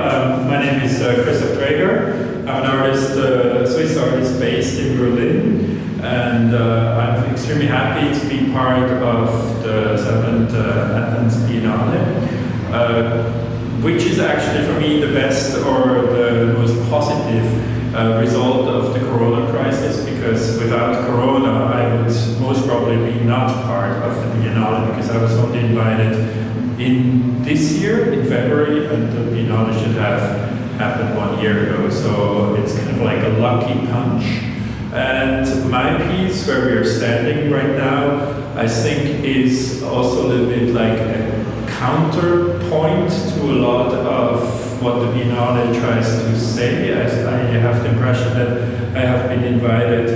My name is Christoph Traeger. I'm an artist, Swiss artist based in Berlin, and I'm extremely happy to be part of the 7th Athens Biennale, which is actually for me the best or the most positive result of the Corona crisis, because without Corona I would most probably be not part of the Biennale, because I was only invited in this year, in February, and the Biennale should have happened 1 year ago, so it's kind of like a lucky punch. And my piece, where we are standing right now, I think is also a little bit like a counterpoint to a lot of what the Biennale tries to say. I have the impression that I have been invited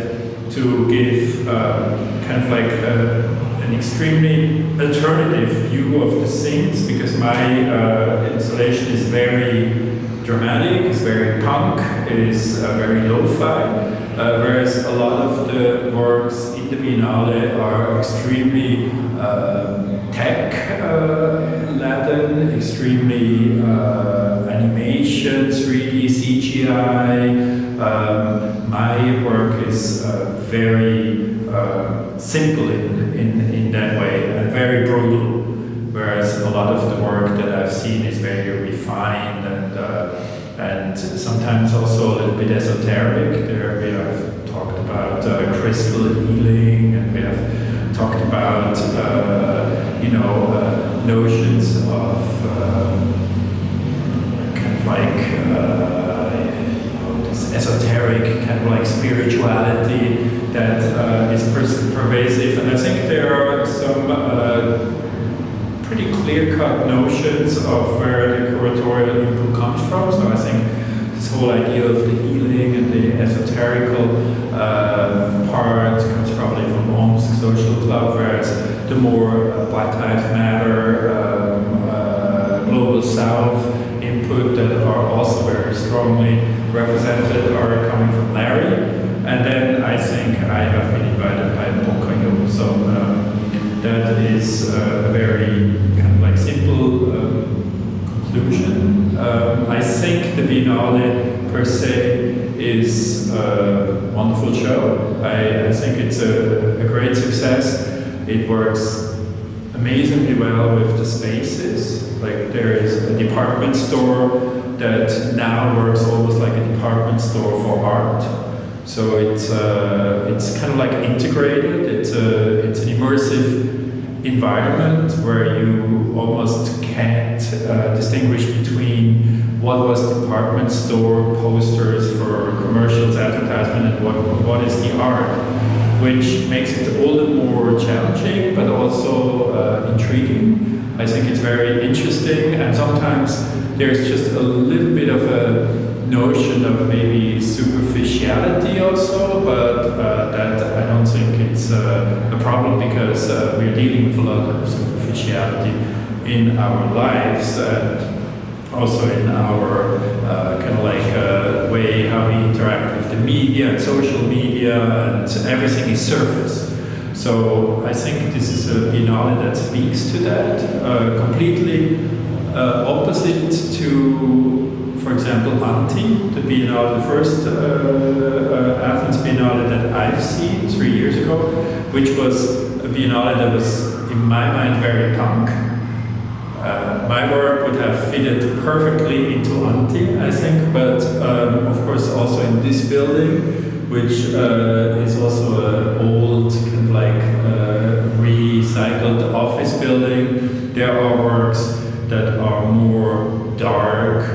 to give kind of like an extremely alternative view of the things, because my installation is very dramatic, it's very punk, it is very lo-fi, whereas a lot of the works in the Biennale are extremely tech-laden, extremely animation, 3D, CGI. My work is very simple in that way, and very brutal, whereas a lot of the work that I've seen is very refined and sometimes also a little bit esoteric. There we have talked about crystal healing, and we have talked about notions of kind of like this esoteric kind of like spirituality that is pervasive, and I think there are some pretty clear-cut notions of where the curatorial input comes from. So I think this whole idea of the healing and the esoterical part comes probably from Omsk Social Club, whereas the more Black Lives Matter, Global South input that are also very strongly represented are coming from Larry. And then I think I have been invited by Ponkayo. So that is a very kind of like simple conclusion. I think the Biennale per se is a wonderful show. I think it's a great success. It works amazingly well with the spaces. Like there is a department store that now works almost like a department store for art. So it's kind of like integrated. It's an immersive environment where you almost can't distinguish between what was department store posters for commercials, advertisement, and what is the art, which makes it all the more challenging, but also intriguing. I think it's very interesting, and sometimes there's just a little bit of a notion of maybe superficiality also, but that I don't think it's a problem, because we're dealing with a lot of superficiality in our lives, and also in our kind of like way how we interact with the media and social media, and everything is surface. So I think this is a Biennale that speaks to that, completely opposite to, for example, Anti, the Biennale, the first Athens Biennale that I've seen 3 years ago, which was a Biennale that was, in my mind, very punk. My work would have fitted perfectly into Anti, I think, but of course also in this building, which is also an old kind of like recycled office building, there are works that are more dark,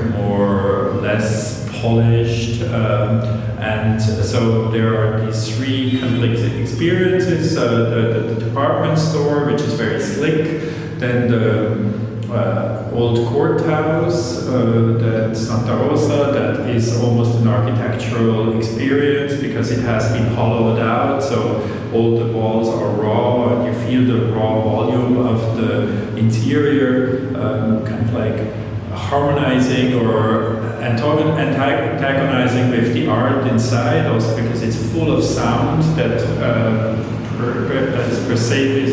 less polished, and so there are these three conflict experiences: the department store, which is very slick, then the old courthouse, that Santa Rosa, that is almost an architectural experience because it has been hollowed out, so all the walls are raw, and you feel the raw volume of the interior, kind of like harmonizing or antagonizing with the art inside, also because it's full of sound that is perceived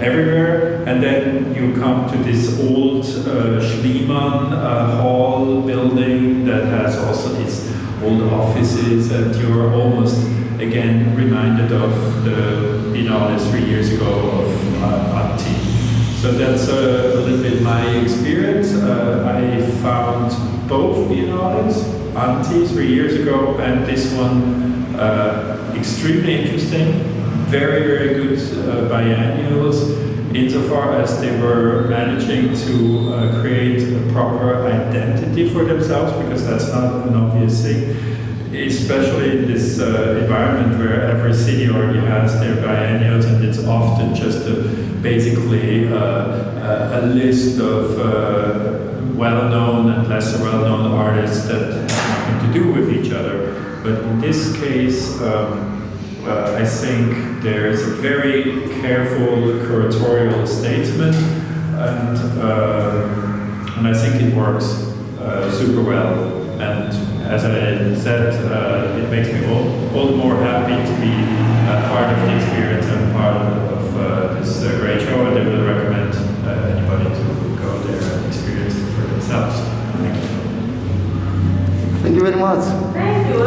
everywhere. And then you come to this old Schliemann Hall building that has also these old offices, and you're almost again reminded of the Biennale 3 years ago of Antti. So that's a little bit my experience. I found both Biennales, Antti 3 years ago and this one, extremely interesting, very, very good biennials, insofar as they were managing to create a proper identity for themselves, because that's not an obvious thing, especially in this environment where every city already has their biennials, and it's often just basically a list of well-known and lesser well-known artists that have nothing to do with each other. But in this case, I think there is a very careful curatorial statement, and I think it works super well. And as I said, it makes me all the more happy to be part of the experience and part of this great show, and I will recommend anybody to go there and experience it for themselves. Thank you. Thank you very much. Thank you.